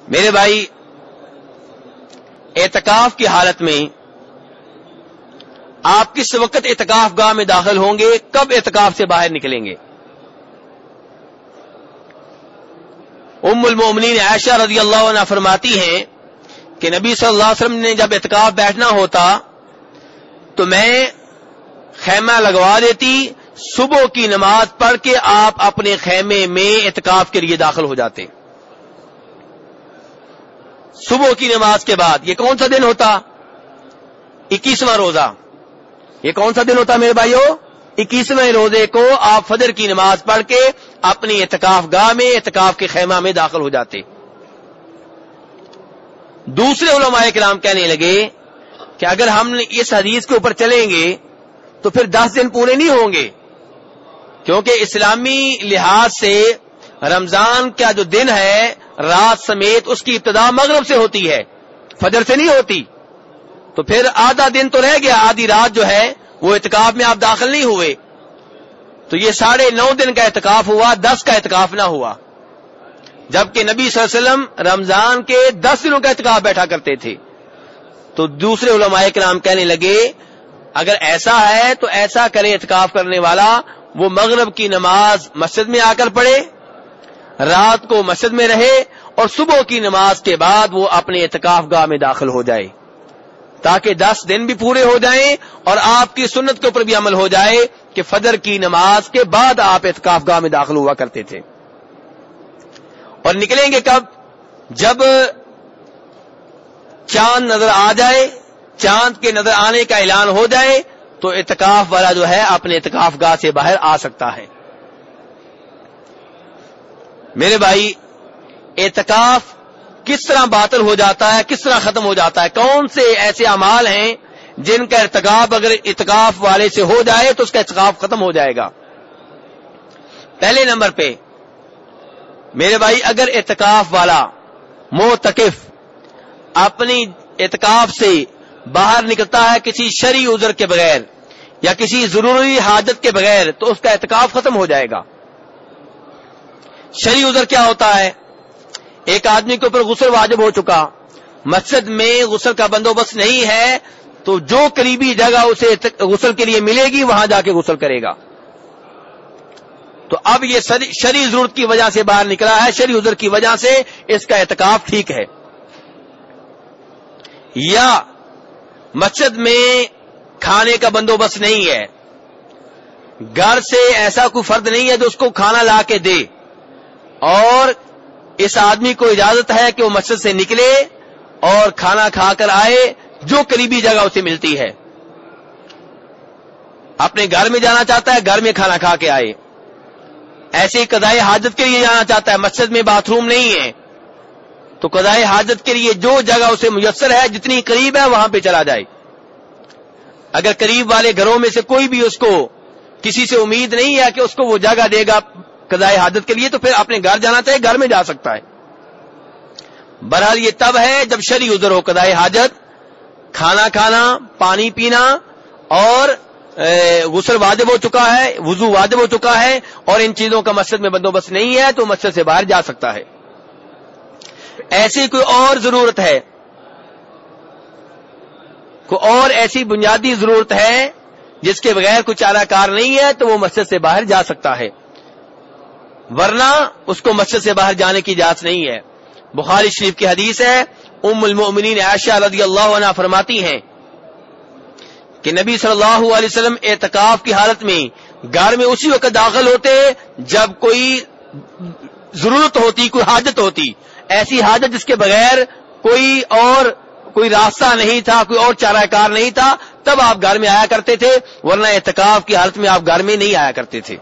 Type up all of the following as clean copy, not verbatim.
میرے بھائی، اعتکاف کی حالت میں آپ کس وقت اعتکاف گاہ میں داخل ہوں گے، کب اعتکاف سے باہر نکلیں گے؟ ام المومنین عائشہ رضی اللہ عنہ فرماتی ہیں کہ نبی صلی اللہ علیہ وسلم نے جب اعتکاف بیٹھنا ہوتا تو میں خیمہ لگوا دیتی، صبح کی نماز پڑھ کے آپ اپنے خیمے میں اعتکاف کے لیے داخل ہو جاتے۔ صبح کی نماز کے بعد۔ یہ کون سا دن ہوتا؟ 21واں روزہ۔ یہ کون سا دن ہوتا میرے بھائیو؟ 21ویں روزے کو آپ فجر کی نماز پڑھ کے اپنی اعتکاف گاہ میں، اعتکاف کے خیمہ میں داخل ہو جاتے۔ دوسرے علماء کرام کہنے لگے کہ اگر ہم اس حدیث کے اوپر چلیں گے تو پھر 10 دن پورے نہیں ہوں گے، کیونکہ اسلامی لحاظ سے رمضان کا جو دن ہے رات سمیت اس کی ابتدا مغرب سے ہوتی ہے، فجر سے نہیں ہوتی، تو پھر آدھا دن تو رہ گیا، آدھی رات جو ہے وہ اعتکاف میں آپ داخل نہیں ہوئے، تو یہ 9.5 دن کا اعتکاف ہوا، 10 کا اعتکاف نہ ہوا، جبکہ نبی صلی اللہ علیہ وسلم رمضان کے 10 دنوں کا اعتکاف بیٹھا کرتے تھے۔ تو دوسرے علماء کرام کہنے لگے اگر ایسا ہے تو ایسا کرے اعتکاف کرنے والا، وہ مغرب کی نماز مسجد میں آ کر پڑھے، رات کو مسجد میں رہے، اور صبح کی نماز کے بعد وہ اپنے اعتکاف گاہ میں داخل ہو جائے، تاکہ 10 دن بھی پورے ہو جائیں اور آپ کی سنت کے اوپر بھی عمل ہو جائے کہ فجر کی نماز کے بعد آپ اعتکاف گاہ میں داخل ہوا کرتے تھے۔ اور نکلیں گے کب؟ جب چاند نظر آ جائے، چاند کے نظر آنے کا اعلان ہو جائے تو اعتکاف والا جو ہے اپنے اعتکاف گاہ سے باہر آ سکتا ہے۔ میرے بھائی، اعتکاف کس طرح باطل ہو جاتا ہے، کس طرح ختم ہو جاتا ہے؟ کون سے ایسے اعمال ہیں جن کا ارتکاب اگر اعتکاف والے سے ہو جائے تو اس کا اعتکاف ختم ہو جائے گا؟ پہلے نمبر پہ میرے بھائی، اگر اعتکاف والا معتکف اپنی اعتکاف سے باہر نکلتا ہے کسی شرعی عذر کے بغیر یا کسی ضروری حاجت کے بغیر تو اس کا اعتکاف ختم ہو جائے گا۔ شرعی عذر کیا ہوتا ہے؟ ایک آدمی کے اوپر غسل واجب ہو چکا، مسجد میں غسل کا بندوبست نہیں ہے، تو جو قریبی جگہ اسے غسل کے لیے ملے گی وہاں جا کے غسل کرے گا۔ تو اب یہ شرعی ضرورت کی وجہ سے باہر نکلا ہے، شرعی عذر کی وجہ سے اس کا اعتکاف ٹھیک ہے۔ یا مسجد میں کھانے کا بندوبست نہیں ہے، گھر سے ایسا کوئی فرد نہیں ہے جو اس کو کھانا لا کے دے، اور اس آدمی کو اجازت ہے کہ وہ مسجد سے نکلے اور کھانا کھا کر آئے جو قریبی جگہ اسے ملتی ہے۔ اپنے گھر میں جانا چاہتا ہے، گھر میں کھانا کھا کے آئے۔ ایسے ہی قضائے حاجت کے لیے جانا چاہتا ہے، مسجد میں باتھ روم نہیں ہے، تو قضائے حاجت کے لیے جو جگہ اسے میسر ہے، جتنی قریب ہے وہاں پہ چلا جائے۔ اگر قریب والے گھروں میں سے کوئی بھی اس کو کسی سے امید نہیں ہے کہ اس کو وہ جگہ دے گا قضائے حاجت کے لیے، تو پھر اپنے گھر جانا چاہے، گھر میں جا سکتا ہے۔ بہرحال یہ تب ہے جب شرعی عذر ہو، قضائے حاجت، کھانا کھانا، پانی پینا، اور غسل واجب ہو چکا ہے، وضو واجب ہو چکا ہے، اور ان چیزوں کا مسجد میں بندوبست نہیں ہے تو مسجد سے باہر جا سکتا ہے۔ ایسی کوئی اور ضرورت ہے، کوئی اور ایسی بنیادی ضرورت ہے جس کے بغیر کوئی چارہ کار نہیں ہے تو وہ مسجد سے باہر جا سکتا ہے، ورنہ اس کو مسجد سے باہر جانے کی اجازت نہیں ہے۔ بخاری شریف کی حدیث ہے، ام المؤمنین عائشہ رضی اللہ عنہ فرماتی ہیں کہ نبی صلی اللہ علیہ وسلم اعتکاف کی حالت میں گھر میں اسی وقت داخل ہوتے جب کوئی ضرورت ہوتی، کوئی حاجت ہوتی، ایسی حاجت جس کے بغیر کوئی راستہ نہیں تھا، کوئی اور چارہ کار نہیں تھا، تب آپ گھر میں آیا کرتے تھے، ورنہ اعتکاف کی حالت میں آپ گھر میں نہیں آیا کرتے تھے۔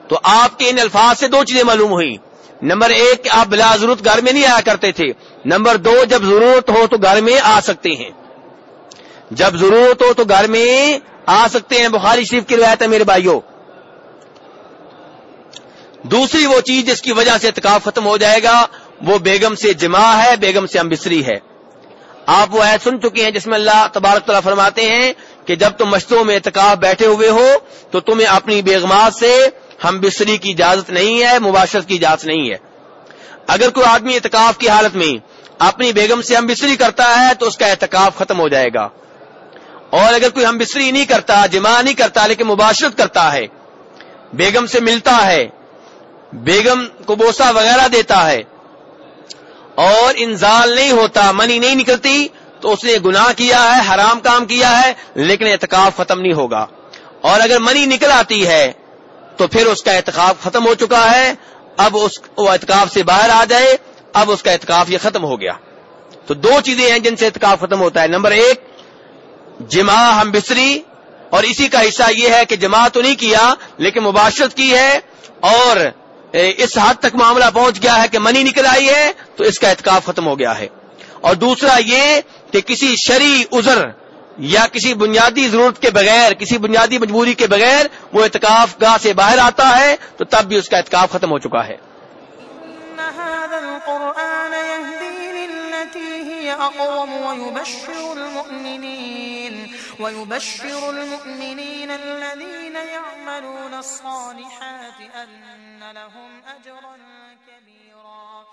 تو آپ کے ان الفاظ سے 2 چیزیں معلوم ہوئی۔ نمبر 1 کہ آپ بلا ضرورت گھر میں نہیں آیا کرتے تھے، نمبر 2 جب ضرورت ہو تو گھر میں آ سکتے ہیں، جب ضرورت ہو تو گھر میں آ سکتے ہیں۔ بخاری شریف کی روایت ہے میرے بھائیوں۔ دوسری وہ چیز جس کی وجہ سے اعتکاف ختم ہو جائے گا وہ بیگم سے جماع ہے، بیگم سے ہمبستری ہے۔ آپ وہ آیت سن چکے ہیں جس میں اللہ تبارک تعالیٰ فرماتے ہیں کہ جب تم مسجدوں میں اعتکاف بیٹھے ہوئے ہو تو تمہیں اپنی بیگمات سے ہم بستری کی اجازت نہیں ہے، مباشرت کی اجازت نہیں ہے۔ اگر کوئی آدمی اعتکاف کی حالت میں اپنی بیگم سے ہم بستری کرتا ہے تو اس کا اعتکاف ختم ہو جائے گا. اور اگر کوئی ہم بستری نہیں کرتا، جماع نہیں کرتا، لیکن مباشرت کرتا ہے، بیگم سے ملتا ہے، بیگم کو بوسہ وغیرہ دیتا ہے اور انزال نہیں ہوتا، منی نہیں نکلتی، تو اس نے گناہ کیا ہے، حرام کام کیا ہے، لیکن اعتکاف ختم نہیں ہوگا. اور اگر منی نکل آتی ہے تو پھر اس کا اعتکاف ختم ہو چکا ہے. اب وہ اعتکاف سے باہر آ جائے، اب اس کا اعتکاف یہ ختم ہو گیا. تو دو چیزیں ہیں جن سے اعتکاف ختم ہوتا ہے. نمبر ایک جماع ہم بستری، اور اسی کا حصہ یہ ہے کہ جماع تو نہیں کیا لیکن مباشرت کی ہے اور اس حد تک معاملہ پہنچ گیا ہے کہ منی نکل آئی ہے تو اس کا اعتکاف ختم ہو گیا ہے. اور دوسرا یہ کہ کسی شرعی عذر یا کسی بنیادی ضرورت کے بغیر، کسی بنیادی مجبوری کے بغیر وہ اعتکاف گاہ سے باہر آتا ہے تو تب بھی اس کا اعتکاف ختم ہو چکا ہے. إن هذا القرآن يهدي للتي هي أقوم ويبشر المؤمنين الذين يعملون الصالحات أن لهم أجرا كبيرا.